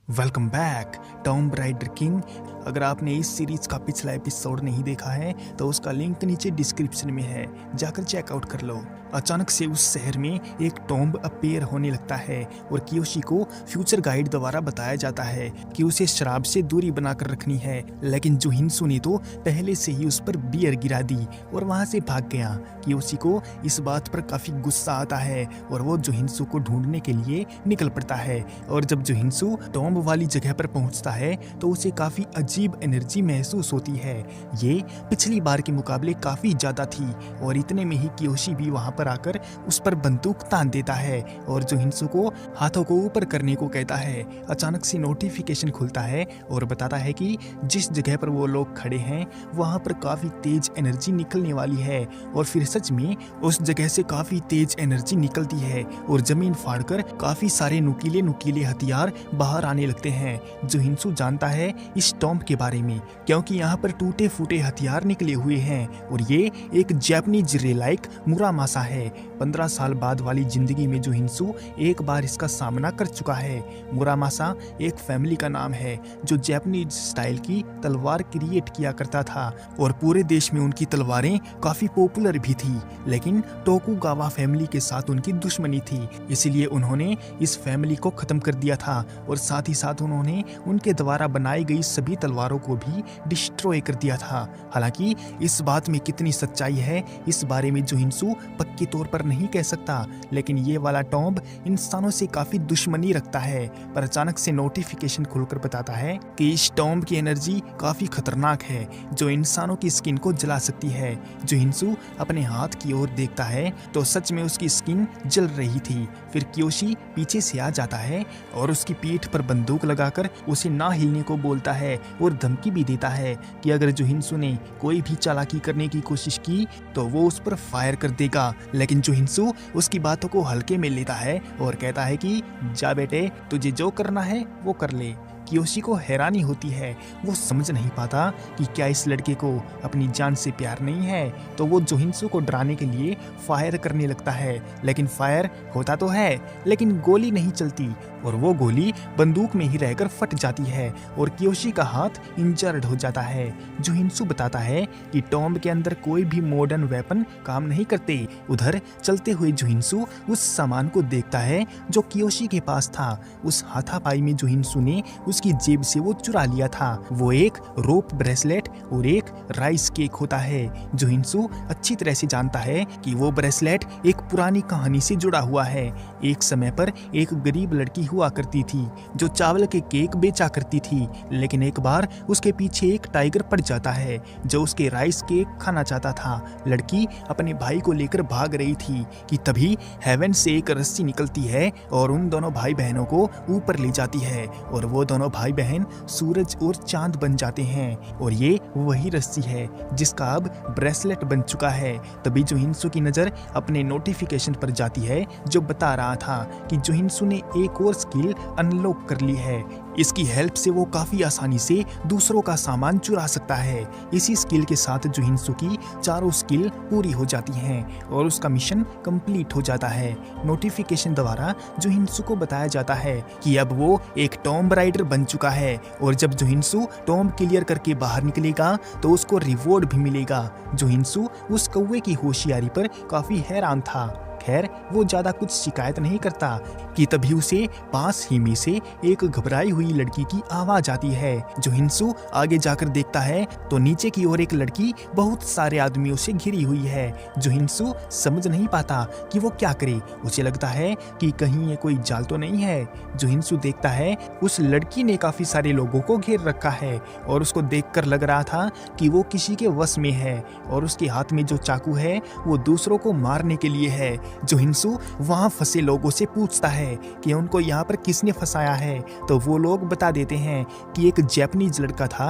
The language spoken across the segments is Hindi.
Welcome back tomb raider king. अगर आपने इस सीरीज का पिछला एपिसोड नहीं देखा है तो उसका लिंक नीचे डिस्क्रिप्शन में है, जाकर चेकआउट कर लो। अचानक से उस शहर में एक टॉम्ब अपीयर होने लगता है और कियोशी को फ्यूचर गाइड द्वारा बताया जाता है कि उसे शराब से दूरी बनाकर रखनी है, लेकिन जुहिनसु ने तो पहले से ही उस पर बियर गिरा दी और वहां से भाग गया। कियोशी को इस बात पर काफी गुस्सा आता है और वो जुहिनसु को ढूंढने के लिए निकल पड़ता है। और जब जुहिनसु टॉम्ब वाली जगह पर पहुंचता है तो उसे काफी अजीब एनर्जी महसूस होती है। ये पिछली बार के मुकाबले काफी ज्यादा थी और इतने में ही कियोशी भी वहां पर आकर उस पर बंदूक तान देता है और जुहिनसु को हाथों को ऊपर करने को कहता है। अचानक से नोटिफिकेशन खुलता है और बताता है कि जिस जगह पर वो लोग खड़े हैं वहां पर काफी तेज एनर्जी निकलने वाली है। और फिर सच में उस जगह से काफी तेज एनर्जी निकलती है और जमीन फाड़कर काफी सारे नुकीले नुकीले हथियार बाहर आने लगते हैं। जुहिनसु जानता है इस टॉम्ब के बारे में क्योंकि यहाँ पर टूटे फूटे हथियार निकले हुए हैं और ये एक जापानीज रेलाइक मुरामासा है। 15 साल बाद वाली जिंदगी में जुहिनसु एक बार इसका सामना कर चुका है। मुरामासा एक फैमिली का नाम है जो जापानीज स्टाइल की तलवार क्रिएट किया करता था और पूरे देश में उनकी तलवारें काफी पॉपुलर भी थी, लेकिन टोकुगावा फैमिली के साथ उनकी दुश्मनी थी, इसलिए उन्होंने इस फैमिली को खत्म कर दिया था और साथ ही साथ उन्होंने उनके द्वारा बनाई गई सभी तलवारों को भी डिस्ट्रॉय कर दिया था। हालांकि इस बात में कितनी सच्चाई है इस बारे में जुहिनसु पक्के तौर पर नहीं कह सकता, लेकिन ये वाला टॉम्ब इंसानों से काफी दुश्मनी रखता है। पर अचानक से नोटिफिकेशन खुलकर बताता है कि इस टॉम्ब की एनर्जी काफी खतरनाक है जो इंसानों की स्किन को जला सकती है। जुहिनसु अपने हाथ की ओर देखता है तो सच में उसकी स्किन जल रही थी। फिर कियोशी पीछे से आ जाता है और उसकी पीठ पर बंदूक लगाकर उसे ना हिलने को बोलता है और धमकी भी देता है कि अगर जुहिनसु ने कोई भी चालाकी करने की कोशिश की तो वो उस पर फायर कर देगा। लेकिन जुहिनसु उसकी बातों को हल्के में लेता है और कहता है कि जा बेटे, तुझे जो करना है वो कर ले। कियोशी को हैरानी होती है, वो समझ नहीं पाता कि क्या इस लड़के को अपनी जान से प्यार नहीं है। तो वो जुहिनसु को डराने के लिए फायर करने लगता है, लेकिन फायर होता तो है लेकिन गोली नहीं चलती और वो गोली बंदूक में ही रहकर फट जाती है और कियोशी का हाथ इंजर्ड हो जाता है। जुहिनसु बताता है कि टॉम्ब के अंदर कोई भी मॉडर्न वेपन काम नहीं करते। उधर चलते हुए जुहिनसु उस सामान को देखता है जो कियोशी के पास था। उस हाथापाई में जुहिनसु ने उसकी जेब से वो चुरा लिया था। वो एक रोप ब्रेसलेट और एक राइस केक होता है। जुहिनसु अच्छी तरह से जानता है कि वो ब्रेसलेट एक पुरानी कहानी से जुड़ा हुआ है। एक समय पर एक गरीब लड़की हुआ करती थी जो चावल के केक बेचा करती थी, लेकिन एक बार उसके पीछे एक टाइगर पड़ जाता है जो उसके राइस केक खाना चाहता था। लड़की अपने भाई को लेकर भाग रही थी कि तभी हेवन से एक रस्सी निकलती है और उन दोनों भाई बहनों को ऊपर ले जाती है और वो दोनों भाई बहन सूरज और चांद बन जाते हैं। और ये वही रस्सी है जिसका अब ब्रेसलेट बन चुका है। तभी जुहिनसु की नजर अपने नोटिफिकेशन पर जाती है जो बता रहा था कि जुहिनसु ने एक और स्किल अनलॉक कर ली है। इसकी हेल्प से वो काफी आसानी से दूसरों का सामान चुरा सकता है। इसी स्किल के साथ जुहिनसु की चारों स्किल पूरी हो जाती हैं और उसका मिशन कंप्लीट हो जाता है। नोटिफिकेशन द्वारा जुहिनसु को बताया जाता है कि अब वो एक टॉम्ब राइडर बन चुका है और जब जुहिनसु टॉम्ब क्लियर करके बाहर निकलेगा तो उसको रिवॉर्ड भी मिलेगा। जुहिनसु उस कौवे की होशियारी पर काफी हैरान था। खैर वो ज्यादा कुछ शिकायत नहीं करता कि तभी उसे पास ही में से एक घबराई हुई लड़की की आवाज आती है। जुहिनसु आगे जाकर देखता है तो नीचे की ओर एक लड़की बहुत सारे आदमियों से घिरी हुई है। जुहिनसु समझ नहीं पाता कि वो क्या करे। उसे लगता है कि कहीं ये कोई जाल तो नहीं है। जुहिनसु देखता है उस लड़की ने काफी सारे लोगों को घेर रखा है और उसको देखकर लग रहा था कि वो किसी के वश में है और उसके हाथ में जो चाकू है वो दूसरों को मारने के लिए है। जुहिनसु वहां फंसे लोगों से पूछता है कि उनको यहाँ पर किसने फंसाया है, तो वो लोग बता देते हैं कि एक जापानीज लड़का था।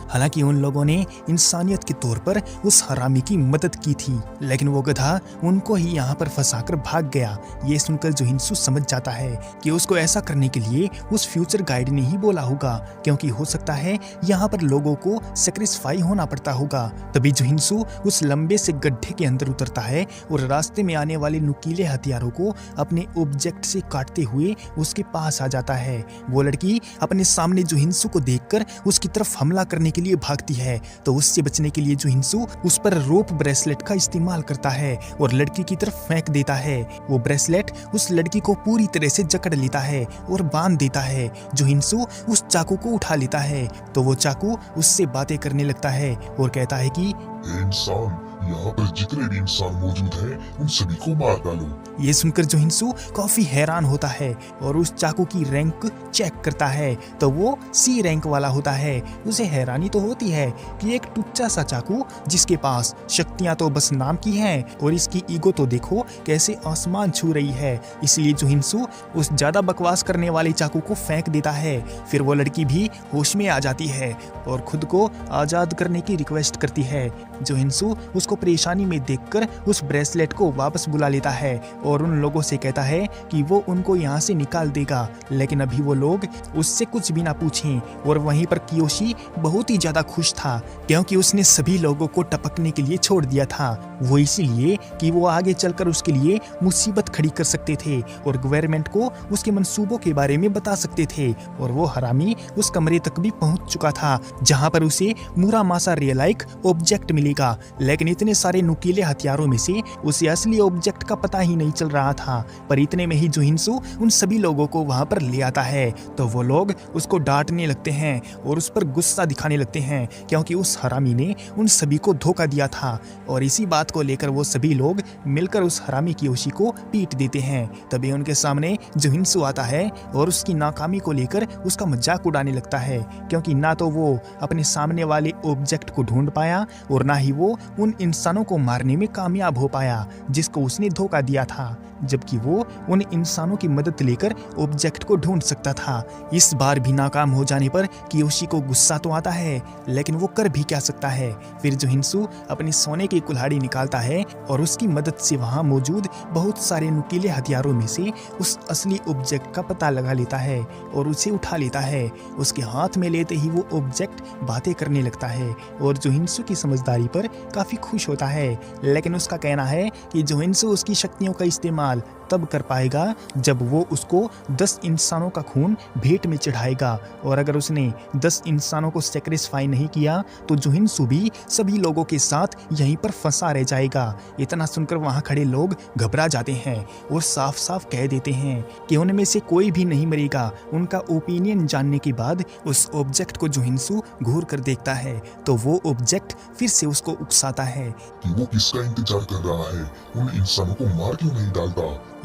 हालांकि उन लोगों ने इंसानियत के तौर पर उस हरामी की मदद की थी, लेकिन वो गधा उनको ही यहाँ पर फंसाकर भाग गया। ये सुनकर जुहिनसु समझ जाता है कि उसको ऐसा करने के लिए उस फ्यूचर गाइड ने ही बोला होगा, क्योंकि हो सकता है यहाँ पर लोगों को सेक्रिफाई होना पड़ता होगा। तभी जुहिनसु उस लंबे से गड्ढे के अंदर उतरता है और रास्ते में आने वाले नुकीले हथियारों को अपने ऑब्जेक्ट से काटते हुए उसके पास आ जाता है। वो लड़की अपने सामने जुहिनसु को देखकर उसकी तरफ हमला करने के लिए भागती है, तो उससे बचने के लिए जुहिनसु उस पर रोप ब्रेसलेट का इस्तेमाल करता है और लड़की की तरफ फेंक देता है। वो ब्रेसलेट उस लड़की को पूरी तरह से जकड़ लेता है और बांध देता है। जुहिनसु उस चाकू को उठा लेता है तो वो चाकू उससे बातें करने लगता है और कहता है कि इंसान, यहाँ पर जितने भी इंसान मौजूद हैं उन सभी को मार डालो। ये सुनकर जुहिनसु काफी हैरान होता है और उस चाकू की रैंक चेक करता है तो वो सी रैंक वाला होता है। उसे हैरानी तो होती है कि एक टुच्चा सा चाकू जिसके पास शक्तियां तो बस नाम की हैं और इसकी ईगो तो देखो कैसे आसमान छू रही है। इसलिए जुहिनसु उस ज्यादा बकवास करने वाले चाकू को फेंक देता है। फिर वो लड़की भी होश में आ जाती है और खुद को आजाद करने की रिक्वेस्ट करती है। जुहिनसु उसको परेशानी में देखकर उस ब्रेसलेट को वापस बुला लेता है और उन लोगों से कहता है कि वो उनको यहाँ से निकाल देगा, लेकिन अभी वो लोग उससे कुछ भी ना पूछें। और वहीं पर कियोशी बहुत ही ज्यादा खुश था क्योंकि उसने सभी लोगों को टपकने के लिए छोड़ दिया था, वो इसीलिए कि वो आगे चलकर उसके लिए मुसीबत खड़ी कर सकते थे और गवर्नमेंट को उसके मंसूबों के बारे में बता सकते थे। और वो हरामी उस कमरे तक भी पहुंच चुका था जहां पर उसे मुरामासा रियलाइक ऑब्जेक्ट मिलेगा, लेकिन इतने सारे नुकीले हथियारों में से उसे असली ऑब्जेक्ट का पता ही नहीं चल रहा था। पर इतने में ही जुहिनसु उन सभी लोगों को वहां पर ले आता है तो वो लोग उसको डांटने लगते हैं और उस पर गुस्सा दिखाने लगते हैं क्योंकि उस हरामी ने उन सभी को धोखा दिया था। और इसी बात को लेकर वो सभी लोग मिलकर उस हरामी कियोशी को पीट देते हैं। तभी उनके सामने जुहिनसु आता है और उसकी नाकामी को लेकर उसका मजाक उड़ाने लगता है क्योंकि ना तो वो अपने सामने वाले ऑब्जेक्ट को ढूंढ पाया और ना ही वो उन इंसानों को मारने में कामयाब हो पाया जिसको उसने धोखा दिया था, जबकि वो उन इंसानों की मदद लेकर ऑब्जेक्ट को ढूंढ सकता था। इस बार भी नाकाम हो जाने पर कियोशी को गुस्सा तो आता है लेकिन वो कर भी क्या सकता है। फिर जुहिनसु अपनी सोने की कुल्हाड़ी निकालता है और उसकी मदद से वहां मौजूद बहुत सारे नुकीले हथियारों में से उस असली ऑब्जेक्ट का पता लगा लेता है और उसे उठा लेता है। उसके हाथ में लेते ही वो ऑब्जेक्ट बातें करने लगता है और जुहिनसु की समझदारी पर काफी खुश होता है, लेकिन उसका कहना है कि जुहिनसु उसकी शक्तियों का इस्तेमाल तब कर पाएगा जब वो उसको 10 इंसानों का खून भेंट में चढ़ाएगा और अगर उसने 10 इंसानों को सेक्रिफाई नहीं किया तो जुहिनसु भी सभी लोगों के साथ यहीं पर फंसा रह जाएगा। इतना सुनकर वहां खड़े लोग घबरा जाते हैं और साफ साफ कह देते हैं कि उनमें से कोई भी नहीं मरेगा। उनका ओपिनियन जानने के बाद उस ऑब्जेक्ट को जुहिनसु घूर कर देखता है तो वो ऑब्जेक्ट फिर से उसको उकसाता है कि वो किसका इंतजार कर रहा है, उन इंसानों को मार क्यों नहीं डालता।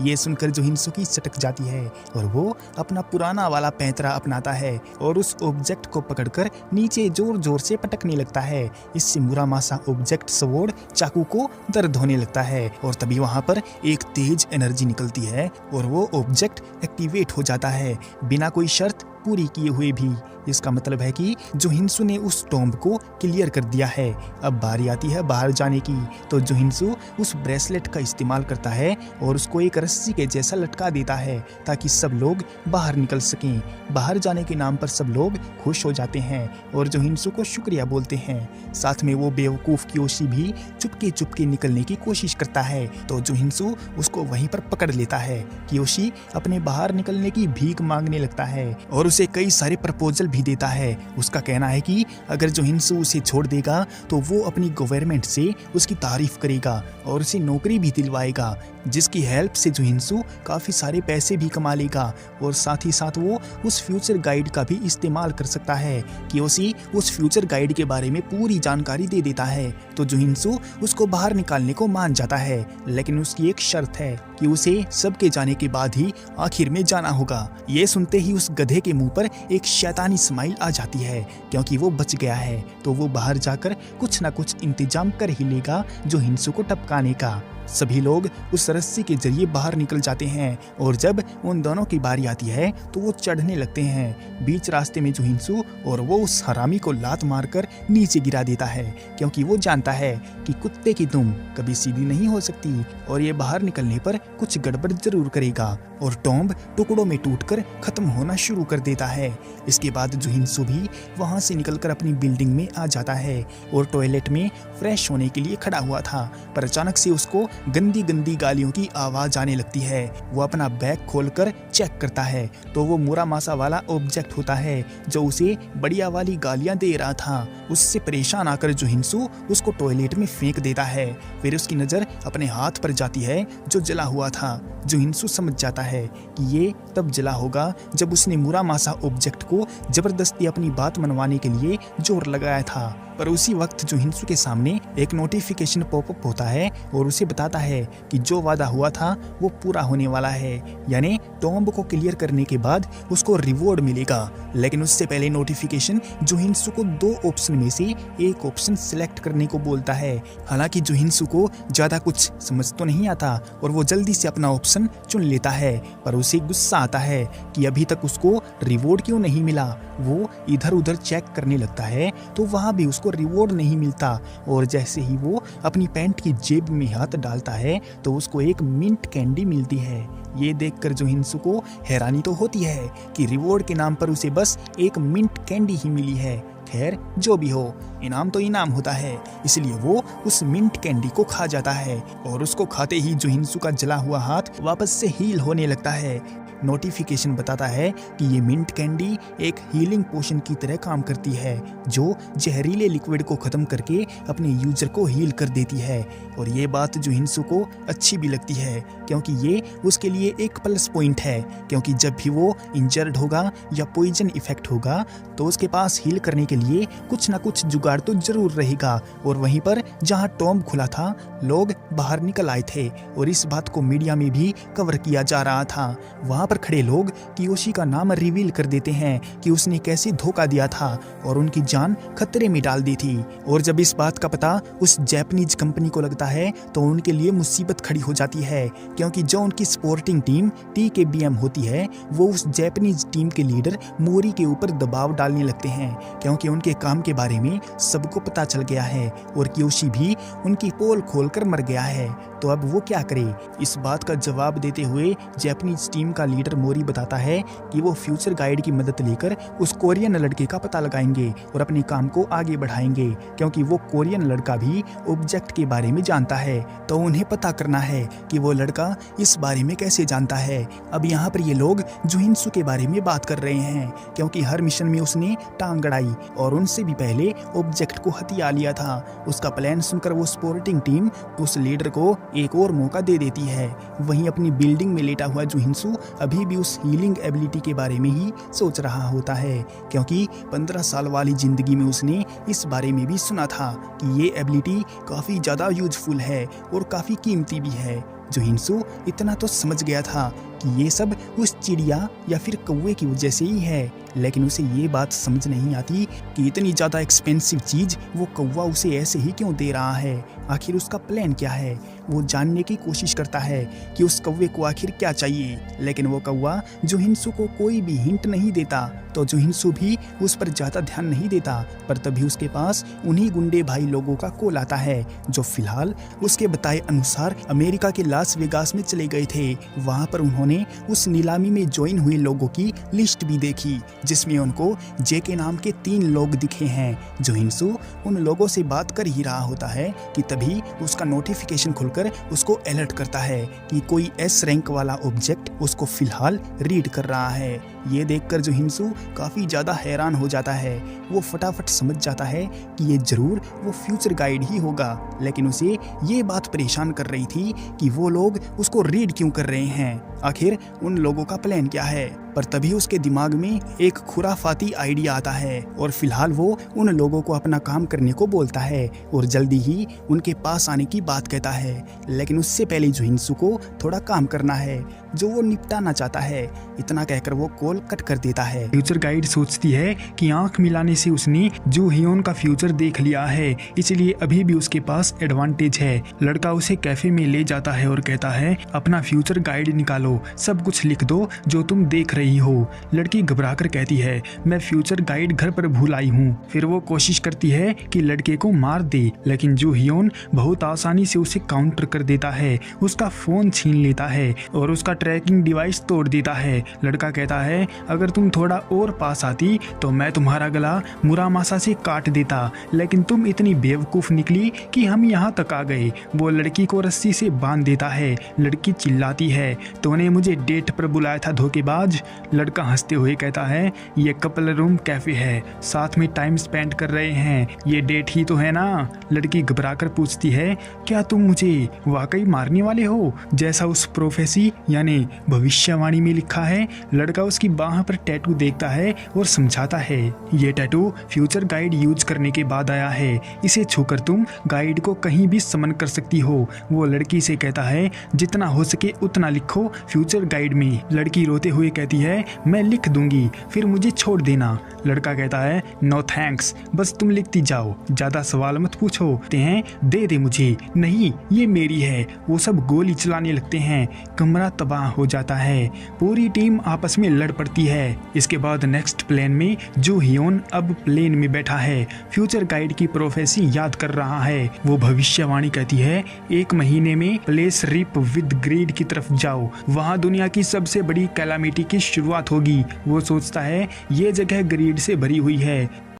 ये सुनकर जुहिनसु की सटक जाती है और वो अपना पुराना वाला पैंतरा अपनाता है और उस ऑब्जेक्ट को पकड़कर नीचे जोर जोर से पटकने लगता है। इससे मुरामासा ऑब्जेक्ट स्वॉर्ड चाकू को दर्द होने लगता है और तभी वहां पर एक तेज एनर्जी निकलती है और वो ऑब्जेक्ट एक्टिवेट हो जाता है बिना कोई शर्त पूरी किए हुए भी। इसका मतलब है कि जुहिनसु ने उस टॉम्ब को क्लियर कर दिया है। अब बारी आती है बाहर जाने की तो जुहिनसु उस ब्रेसलेट का इस्तेमाल करता है और उसको एक रस्सी के जैसा लटका देता है ताकि सब लोग बाहर निकल सकें। बाहर जाने के नाम पर सब लोग खुश हो जाते हैं और जुहिनसु को शुक्रिया बोलते हैं। साथ में वो बेवकूफ कियोशी भी चुपके चुपके निकलने की कोशिश करता है तो जुहिनसु उसको वहीं पर पकड़ लेता है। कियोशी अपने बाहर निकलने की भीख मांगने लगता है और उसे कई सारे प्रपोजल भी देता है। उसका कहना है कि अगर जुहिनसु उसे छोड़ देगा तो वो अपनी गवर्नमेंट से उसकी तारीफ करेगा और उसे नौकरी भी दिलवाएगा जिसकी हेल्प से जुहिनसु काफी सारे पैसे भी कमा लेगा और साथ ही साथ वो उस फ्यूचर गाइड का भी इस्तेमाल कर सकता है। कियोशी उस फ्यूचर गाइड के बारे में पूरी जानकारी दे देता है तो जुहिनसु उसको बाहर निकालने को मान जाता है, लेकिन उसकी एक शर्त है कि उसे सबके जाने के बाद ही आखिर में जाना होगा। ये सुनते ही उस गधे के मुंह पर एक शैतानी स्माइल आ जाती है क्योंकि वो बच गया है तो वो बाहर जाकर कुछ ना कुछ इंतजाम कर ही लेगा जुहिनसु को टपकाने का। सभी लोग उस रस्सी के जरिए बाहर निकल जाते हैं और जब उन दोनों की बारी आती है तो वो चढ़ने लगते हैं। बीच रास्ते में जुहिनसु और वो उस हरामी को लात मारकर नीचे गिरा देता है क्योंकि वो जानता है कि कुत्ते की दुम कभी सीधी नहीं हो सकती और ये बाहर निकलने पर कुछ गड़बड़ जरूर करेगा और टॉम्ब टुकड़ों में टूटकर खत्म होना शुरू कर देता है। इसके बाद जुहिनसू भी वहां से निकलकर अपनी बिल्डिंग में आ जाता है और टॉयलेट में फ्रेश होने के लिए खड़ा हुआ था, पर अचानक से उसको गंदी गंदी गालियों की आवाज आने लगती है। वो अपना बैग खोलकर चेक करता है तो वो मुरामासा वाला ऑब्जेक्ट होता है जो उसे बढ़िया वाली गालियां दे रहा था। उससे परेशान आकर जुहिनसू उसको टॉयलेट में फेंक देता है। फिर उसकी नजर अपने हाथ पर जाती है जो जला हुआ था। जुहिनसू समझ जाता है कि ये तब जला होगा जब उसने मुरामासा ऑब्जेक्ट को जबरदस्ती अपनी बात मनवाने के लिए जोर लगाया था। पर उसी वक्त जुहिनसू के सामने एक नोटिफिकेशन पॉपअप होता है और उसे बताता है कि जो वादा हुआ था वो पूरा होने वाला है, यानी टॉम्ब को क्लियर करने के बाद उसको रिवॉर्ड मिलेगा। लेकिन उससे पहले नोटिफिकेशन जुहिनसू को 2 ऑप्शन में से एक ऑप्शन सिलेक्ट करने को बोलता है। हालांकि जुहिनसू को ज्यादा कुछ समझ तो नहीं आता और वो जल्दी से अपना ऑप्शन चुन लेता है, पर उसे गुस्सा आता है कि अभी तक उसको रिवॉर्ड क्यों नहीं मिला। वो इधर उधर चेक करने लगता है तो वहां भी उसको रिवॉर्ड नहीं मिलता और जैसे ही वो अपनी पैंट की जेब में हाथ डालता है तो उसको एक मिंट कैंडी मिलती है। ये देखकर जुहिनसू को हैरानी तो होती है कि रिवॉर्ड के नाम पर उसे बस एक मिंट कैंडी ही मिली है। खैर जो भी हो, इनाम तो इनाम होता है, इसलिए वो उस मिंट कैंडी को खा जाता है और उसको खाते ही जुहिनसू का जला हुआ हाथ वापस से हील होने लगता है। नोटिफिकेशन बताता है कि ये मिंट कैंडी एक हीलिंग पोशन की तरह काम करती है जो जहरीले लिक्विड को खत्म करके अपने यूजर को हील कर देती है। और ये बात जुहिनसू को अच्छी भी लगती है क्योंकि ये उसके लिए एक प्लस पॉइंट है, क्योंकि जब भी वो इंजर्ड होगा या पॉइजन इफेक्ट होगा तो उसके पास हील करने के लिए कुछ ना कुछ जुगाड़ तो जरूर रहेगा। और वहीं पर जहां टॉम्ब खुला था लोग बाहर निकल आए थे और इस बात को मीडिया में भी कवर किया जा रहा था। वहां पर खड़े लोग कियोशी का नाम रिवील कर देते हैं कि उसने कैसे धोखा दिया था और उनकी जान खतरे में डाल दी थी। और जब इस बात का पता उस जापानीज कंपनी को लगता है तो उनके लिए मुसीबत खड़ी हो जाती है, क्योंकि जो उनकी स्पोर्टिंग टीम TKBM होती है वो उस जापानीज टीम के लीडर मोरी के ऊपर दबाव डालने लगते हैं, क्योंकि उनके काम के बारे में सबको पता चल गया है और कियोशी भी उनकी पोल खोलकर मर गया है। तो अब वो क्या करे? इस बात का जवाब देते हुए जापानीज टीम का लीडर मोरी बताता है कि वो फ्यूचर गाइड की मदद लेकर उस कोरियन लड़के का पता लगाएंगे और अपने काम को आगे बढ़ाएंगे, क्योंकि वो कोरियन लड़का भी ऑब्जेक्ट के बारे में जानता है। तो उन्हें पता करना है कि वो लड़का इस बारे में कैसे जानता है। अब यहाँ पर ये लोग जुहिनसू के बारे में बात कर रहे हैं, क्योंकि हर मिशन में उसने टांग अड़ाई और उनसे भी पहले ऑब्जेक्ट को हथिया लिया था। उसका प्लान सुनकर वो स्पोर्टिंग टीम उस लीडर को एक और मौका दे देती है। वहीं अपनी बिल्डिंग में लेटा हुआ जुहिनसू अभी भी उस हीलिंग एबिलिटी के बारे में ही सोच रहा होता है, क्योंकि 15 साल वाली जिंदगी में उसने इस बारे में भी सुना था कि ये एबिलिटी काफी ज्यादा यूजफुल है और काफी कीमती भी है। जुहिनसू इतना तो समझ गया था कि ये सब उस चिड़िया या फिर कौवे की वजह से ही है, लेकिन उसे ये बात समझ नहीं आती कि इतनी ज़्यादा एक्सपेंसिव चीज़ वो कौवा उसे ऐसे ही क्यों दे रहा है। आखिर उसका प्लान क्या है? वो जानने की कोशिश करता है कि उस कौवे को आखिर क्या चाहिए, लेकिन वो कौवा जुहिनसू को कोई भी हिंट नहीं देता। तो जुहिनसू भी उस पर ज़्यादा ध्यान नहीं देता, पर तभी उसके पास उन्हीं गुंडे भाई लोगों का कॉल आता है जो फिलहाल उसके बताए अनुसार अमेरिका के लास वेगास में चले गए थे। वहाँ पर उन्होंने उस नीलामी में ज्वाइन हुए लोगों की लिस्ट भी देखी, जिसमें उनको जे के नाम के 3 लोग दिखे हैं। जुहिनसू उन लोगों से बात कर ही रहा होता है कि तभी उसका नोटिफिकेशन खुलकर उसको अलर्ट करता है कि कोई S रैंक वाला ऑब्जेक्ट उसको फिलहाल रीड कर रहा है। ये देखकर जुहिनसू काफ़ी ज़्यादा हैरान हो जाता है। वो फटाफट समझ जाता है कि ये जरूर वो फ्यूचर गाइड ही होगा, लेकिन उसे ये बात परेशान कर रही थी कि वो लोग उसको रीड क्यों कर रहे हैं। आखिर उन लोगों का प्लान क्या है? पर तभी उसके दिमाग में एक खुराफाती आइडिया आता है और फिलहाल वो उन लोगों को अपना काम करने को बोलता है और जल्दी ही उनके पास आने की बात कहता है। लेकिन उससे पहले जुहिनसू को थोड़ा काम करना है जो वो निपटाना चाहता है। इतना कहकर वो कॉल कॉल कट कर देता है। फ्यूचर गाइड सोचती है कि आंख मिलाने से उसने जो हियोन का फ्यूचर देख लिया है, इसलिए अभी भी उसके पास एडवांटेज है। लड़का उसे कैफे में ले जाता है और कहता है अपना फ्यूचर गाइड निकालो, सब कुछ लिख दो जो तुम देख रही हो। लड़की घबरा कर कहती है मैं फ्यूचर गाइड घर पर भूल आई हूँ। फिर वो कोशिश करती है कि लड़के को मार दे, लेकिन जो हियोन बहुत आसानी से उसे काउंटर कर देता है, उसका फोन छीन लेता है और उसका ट्रैकिंग डिवाइस तोड़ देता है। लड़का कहता है अगर तुम थोड़ा और पास आती तो मैं तुम्हारा गला मुरामासा से काट देता, लेकिन तुम इतनी बेवकूफ निकली कि हम यहाँ तक आ गए। वो लड़की को रस्सी से बांध देता है। लड़की चिल्लाती है तूने मुझे डेट पर बुलाया था धोखेबाज। लड़का हंसते हुए कहता है ये कपल रूम कैफे है, साथ में टाइम स्पेंड कर रहे हैं, ये डेट ही तो है ना। लड़की घबरा कर पूछती है क्या तुम मुझे वाकई मारने वाले हो, जैसा उस प्रोफेसी यानी भविष्यवाणी में लिखा है। लड़का उसकी बाह पर टैटू देखता है और समझाता है ये टैटू फ्यूचर गाइड यूज करने के बाद आया है, इसे छूकर तुम गाइड को कहीं भी समन कर सकती हो। वो लड़की से कहता है जितना हो सके उतना लिखो फ्यूचर गाइड में। लड़की रोते हुए कहती है मैं लिख दूंगी, फिर मुझे छोड़ देना। लड़का कहता है नो थैंक्स, बस तुम लिखती जाओ, ज्यादा सवाल मत पूछो। ते हैं दे दे मुझे, नहीं ये मेरी है। वो सब गोली चलाने लगते हैं, कमरा तबाह हो जाता है, पूरी टीम आपस में लड़ पड़ती है। इसके बाद नेक्स्ट प्लेन में जो हियोन अब प्लेन में बैठा है, फ्यूचर गाइड की प्रोफेसी याद कर रहा है। वो भविष्यवाणी कहती है 1 महीने में प्लेस रिप विद ग्रीड की तरफ जाओ, वहाँ दुनिया की सबसे बड़ी कैलामिटी की शुरुआत होगी। वो सोचता है ये जगह ग्रीड से भरी हुई है,